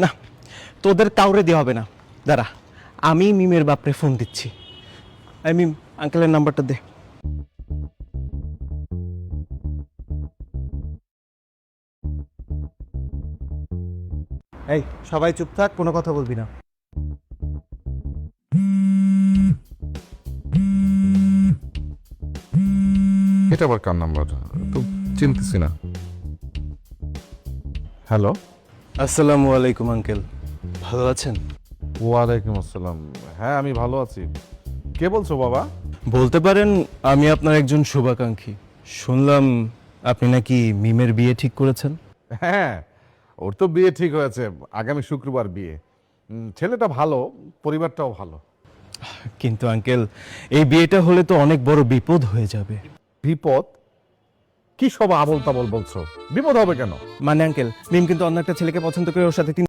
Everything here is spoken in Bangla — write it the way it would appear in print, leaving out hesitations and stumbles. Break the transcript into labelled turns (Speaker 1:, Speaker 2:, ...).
Speaker 1: না, তোদের কাউরে দেওয়া হবে না। দাঁড়া, আমি মিমের বাপরে ফোন দিচ্ছি। এই মিম, আঙ্কেলের নাম্বারটা দে।
Speaker 2: এই সবাই চুপ থাক, কোনো কথা বলবি না।
Speaker 3: এটা আবার কার নাম্বার? তো চিনতেছি না। হ্যালো।
Speaker 1: আসসালামু আলাইকুম আঙ্কেল, ভালো আছেন?
Speaker 3: ওয়ালাইকুম আসসালাম। হ্যাঁ, আমি ভালো আছি। কে বলছো বাবা?
Speaker 1: বলতে পারেন আমি আপনার একজন শুভাকাঙ্ক্ষী। শুনলাম আপনি নাকি মিমের বিয়ে ঠিক করেছেন।
Speaker 3: হ্যাঁ, ওর তো বিয়ে ঠিক হয়েছে, আগামী শুক্রবার বিয়ে। ছেলেটা ভালো, পরিবারটাও ভালো।
Speaker 1: কিন্তু আঙ্কেল, এই বিয়েটা হলে তো অনেক বড় বিপদ হয়ে যাবে।
Speaker 3: বিপদ? কি সব আবল তাবল বলছো? বিপদ হবে কেন?
Speaker 1: মানে আঙ্কেল, মিম কিন্তু অন্য একটা ছেলেকে পছন্দ করে ওর সাথে